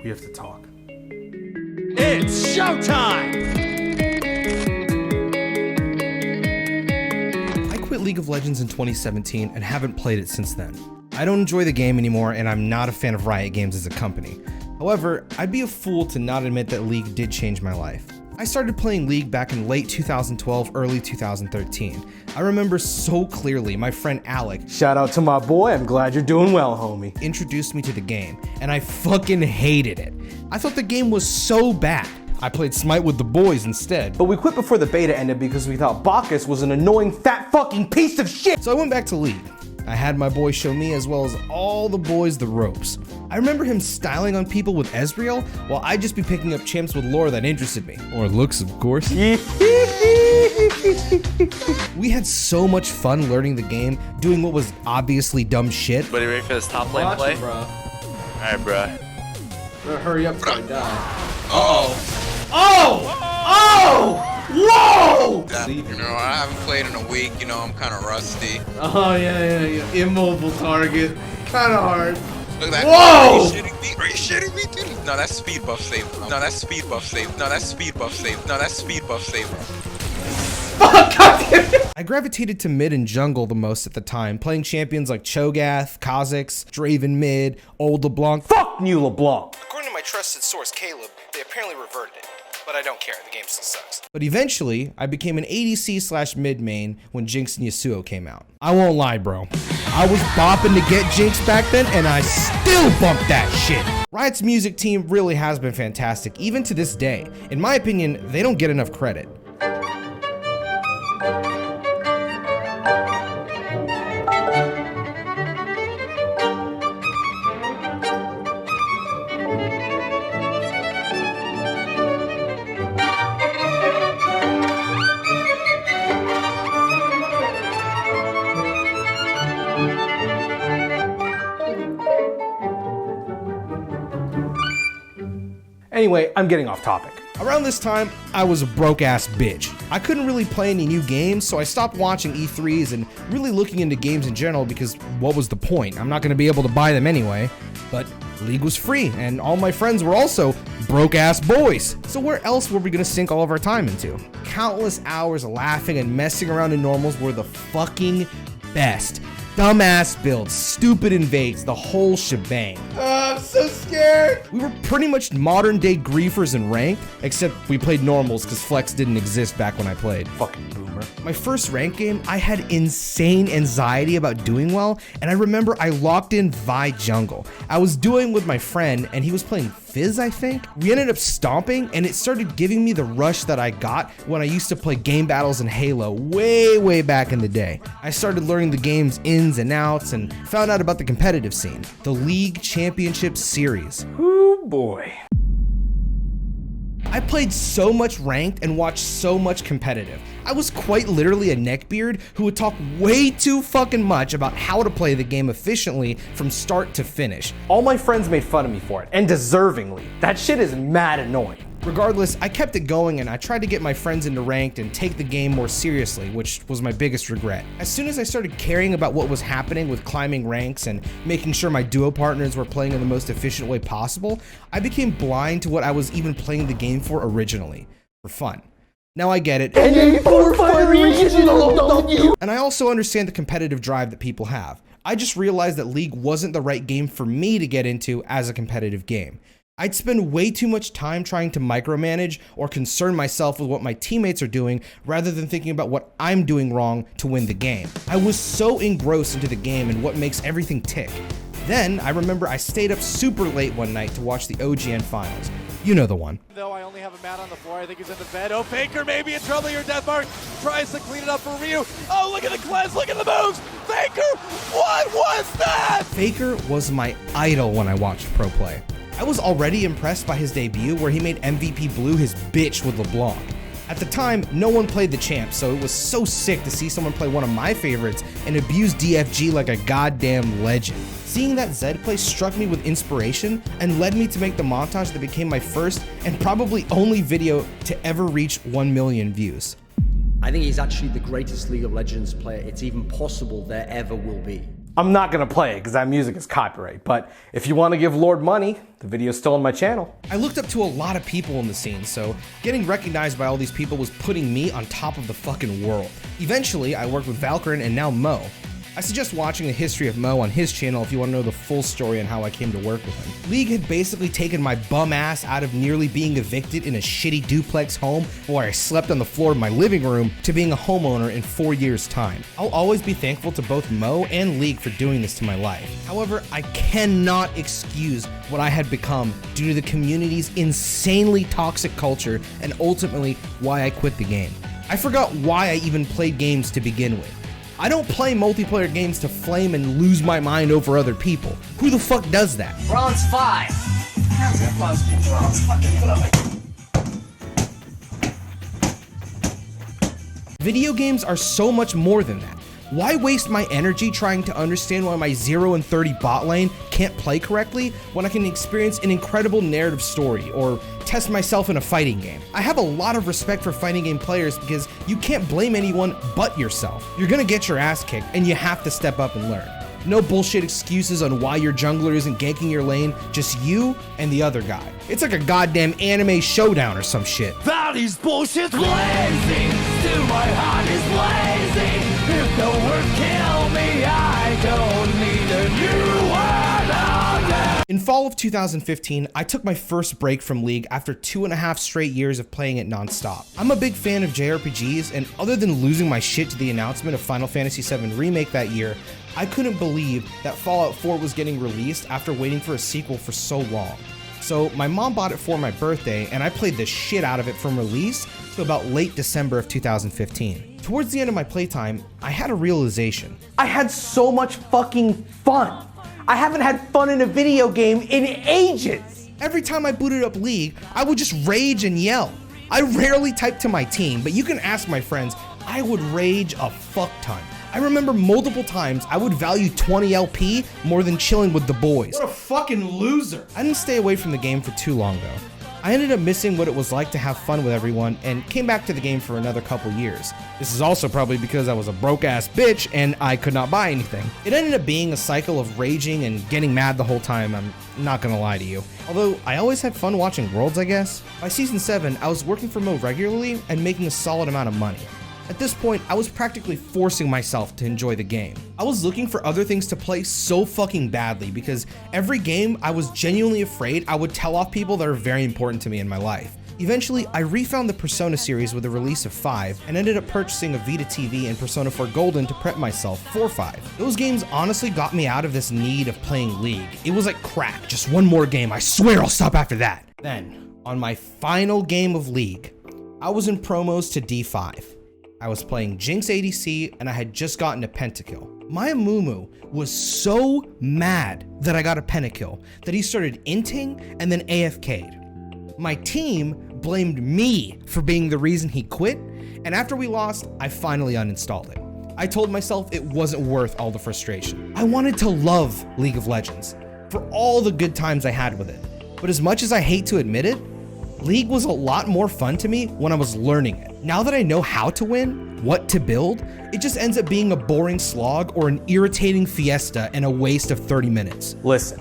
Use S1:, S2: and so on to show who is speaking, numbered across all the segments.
S1: We have to talk.
S2: It's showtime!
S1: I quit League of Legends in 2017 and haven't played it since then. I don't enjoy the game anymore, and I'm not a fan of Riot Games as a company. However, I'd be a fool to not admit that League did change my life. I started playing League back in late 2012, early 2013. I remember so clearly my friend Alec,
S3: shout out to my boy, I'm glad you're doing well, homie,
S1: introduced me to the game, and I fucking hated it. I thought the game was so bad. I played Smite with the boys instead.
S3: but we quit before the beta ended because we thought Bacchus was an annoying fat fucking piece of shit.
S1: So I went back to League. I had my boy show me, as well as all the boys, the ropes. I remember him styling on people with Ezreal, while I'd just be picking up champs with lore that interested me. Or looks, of course. We had so much fun learning the game, doing what was obviously dumb shit.
S4: Buddy, ready for this top lane play? Alright, bro.
S3: Better hurry up before I die. Whoa!
S5: You know, I haven't played in a week, you know, I'm kind of rusty.
S3: Oh, yeah. Immobile target. Kind of hard.
S5: Look at that.
S3: Whoa!
S5: Are you shitting me? Are you shitting me, dude? No, that's speed buff save. No, that's speed buff save. No, that's speed buff save. No, that's speed buff save.
S1: I gravitated to mid and jungle the most at the time, playing champions like Cho'Gath, Kha'Zix, Draven mid, old LeBlanc.
S3: Fuck you, LeBlanc.
S1: According to my trusted source, Caleb, they apparently reverted it. But I don't care, the game still sucks. But eventually, I became an ADC / mid main when Jinx and Yasuo came out. I won't lie, bro. I was bopping to get Jinx back then, and I still bumped that shit. Riot's music team really has been fantastic, even to this day. In my opinion, they don't get enough credit.
S3: Anyway, I'm getting off topic.
S1: Around this time, I was a broke-ass bitch. I couldn't really play any new games, so I stopped watching E3s and really looking into games in general because what was the point? I'm not going to be able to buy them anyway. But League was free, and all my friends were also broke-ass boys. So where else were we going to sink all of our time into? Countless hours laughing and messing around in normals were the fucking best. Dumbass builds, stupid invades, the whole shebang.
S3: I'm so scared.
S1: We were pretty much modern day griefers in ranked, except we played normals because flex didn't exist back when I played.
S3: Fucking boomer.
S1: My first ranked game, I had insane anxiety about doing well, and I remember I locked in Vi jungle. I was doing with my friend, and he was playing Fizz, I think. We ended up stomping, and it started giving me the rush that I got when I used to play game battles in Halo way back in the day. I started learning the game's ins and outs, and found out about the competitive scene, the League Championship Series.
S3: Oh boy.
S1: I played so much ranked and watched so much competitive. I was quite literally a neckbeard who would talk way too fucking much about how to play the game efficiently from start to finish.
S3: All my friends made fun of me for it, and deservingly. That shit is mad annoying.
S1: Regardless, I kept it going and I tried to get my friends into ranked and take the game more seriously, which was my biggest regret. As soon as I started caring about what was happening with climbing ranks and making sure my duo partners were playing in the most efficient way possible, I became blind to what I was even playing the game for originally, for fun. Now I get it. And I also understand the competitive drive that people have. I just realized that League wasn't the right game for me to get into as a competitive game. I'd spend way too much time trying to micromanage or concern myself with what my teammates are doing rather than thinking about what I'm doing wrong to win the game. I was so engrossed into the game and what makes everything tick. Then I remember I stayed up super late one night to watch the OGN finals. You know the one.
S2: Though I only have a mat on the floor, I think he's in the bed. Oh, Faker maybe in trouble here. Deathmark tries to clean it up for Ryu. Oh, look at the cleanse, look at the moves. Faker, what was that?
S1: Faker was my idol when I watched pro play. I was already impressed by his debut where he made MVP Blue his bitch with LeBlanc. At the time, no one played the champ, so it was so sick to see someone play one of my favorites and abuse DFG like a goddamn legend. Seeing that Zed play struck me with inspiration and led me to make the montage that became my first and probably only video to ever reach 1 million views.
S6: I think he's actually the greatest League of Legends player it's even possible there ever will be.
S3: I'm not gonna play it because that music is copyright, but if you want to give Lord money, the video's still on my channel.
S1: I looked up to a lot of people in the scene, so getting recognized by all these people was putting me on top of the fucking world. Eventually, I worked with Valkyrin and now Mo. I suggest watching the history of Mo on his channel if you want to know the full story on how I came to work with him. League had basically taken my bum ass out of nearly being evicted in a shitty duplex home where I slept on the floor of my living room to being a homeowner in 4 years' time. I'll always be thankful to both Mo and League for doing this to my life. However, I cannot excuse what I had become due to the community's insanely toxic culture and ultimately why I quit the game. I forgot why I even played games to begin with. I don't play multiplayer games to flame and lose my mind over other people. Who the fuck does that?
S6: Bronze 5.
S1: Video games are so much more than that. Why waste my energy trying to understand why my 0 and 30 bot lane can't play correctly when I can experience an incredible narrative story or test myself in a fighting game? I have a lot of respect for fighting game players because you can't blame anyone but yourself. You're gonna get your ass kicked and you have to step up and learn. No bullshit excuses on why your jungler isn't ganking your lane, just you and the other guy. It's like a goddamn anime showdown or some shit.
S6: Valley's bullshit blazing, still my heart is blazing. If the word kill me, I don't need a new word.
S1: In fall of 2015, I took my first break from League after 2.5 straight years of playing it non-stop. I'm a big fan of JRPGs, and other than losing my shit to the announcement of Final Fantasy VII Remake that year, I couldn't believe that Fallout 4 was getting released after waiting for a sequel for so long. So my mom bought it for my birthday, and I played the shit out of it from release to about late December of 2015. Towards the end of my playtime, I had a realization.
S3: I had so much fucking fun. I haven't had fun in a video game in ages.
S1: Every time I booted up League, I would just rage and yell. I rarely typed to my team, but you can ask my friends, I would rage a fuck ton. I remember multiple times I would value 20 LP more than chilling with the boys.
S3: What a fucking loser.
S1: I didn't stay away from the game for too long though. I ended up missing what it was like to have fun with everyone and came back to the game for another couple years. This is also probably because I was a broke ass bitch and I could not buy anything. It ended up being a cycle of raging and getting mad the whole time, I'm not gonna lie to you. Although I always had fun watching Worlds, I guess. By season 7, I was working for Mo regularly and making a solid amount of money. At this point, I was practically forcing myself to enjoy the game. I was looking for other things to play so fucking badly because every game I was genuinely afraid I would tell off people that are very important to me in my life. Eventually, I refound the Persona series with the release of 5 and ended up purchasing a Vita TV and Persona 4 Golden to prep myself for 5. Those games honestly got me out of this need of playing League. It was like crack, just one more game, I swear I'll stop after that. Then, on my final game of League, I was in promos to D5. I was playing Jinx ADC and I had just gotten a pentakill. My Amumu was so mad that I got a pentakill that he started inting and then AFK'd. My team blamed me for being the reason he quit, and after we lost, I finally uninstalled it. I told myself it wasn't worth all the frustration. I wanted to love League of Legends for all the good times I had with it, but as much as I hate to admit it, League was a lot more fun to me when I was learning it. Now that I know how to win, what to build, it just ends up being a boring slog or an irritating fiesta and a waste of 30 minutes.
S3: Listen,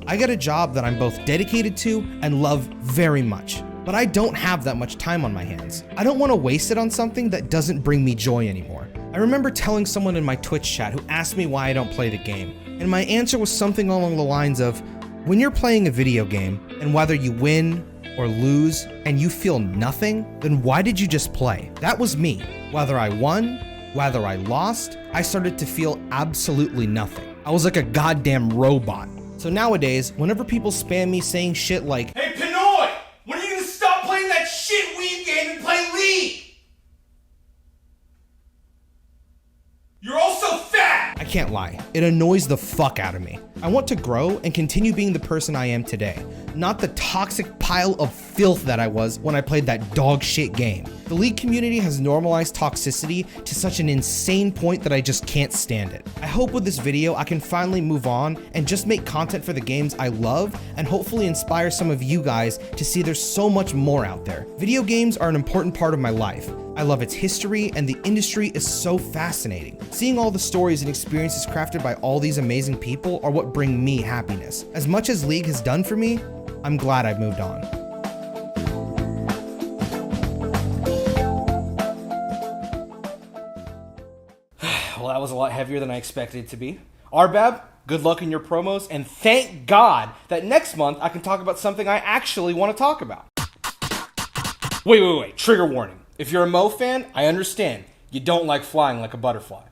S1: I got a job that I'm both dedicated to and love very much, but I don't have that much time on my hands. I don't want to waste it on something that doesn't bring me joy anymore. I remember telling someone in my Twitch chat who asked me why I don't play the game, and my answer was something along the lines of, when you're playing a video game, and whether you win or lose, and you feel nothing, then why did you just play? That was me. Whether I won, whether I lost, I started to feel absolutely nothing. I was like a goddamn robot. So nowadays, whenever people spam me saying shit like,
S3: hey Pinoy, when are you gonna stop playing that shit weed game and play League? You're all so fat!
S1: I can't lie, it annoys the fuck out of me. I want to grow and continue being the person I am today, not the toxic pile of filth that I was when I played that dog shit game. The League community has normalized toxicity to such an insane point that I just can't stand it. I hope with this video I can finally move on and just make content for the games I love and hopefully inspire some of you guys to see there's so much more out there. Video games are an important part of my life. I love its history, and the industry is so fascinating. Seeing all the stories and experiences crafted by all these amazing people are what bring me happiness. As much as League has done for me, I'm glad I've moved on.
S7: Well, that was a lot heavier than I expected it to be. Arbab, good luck in your promos, and thank God that next month I can talk about something I actually want to talk about. Wait. Trigger warning. If you're a Mo fan, I understand. You don't like flying like a butterfly.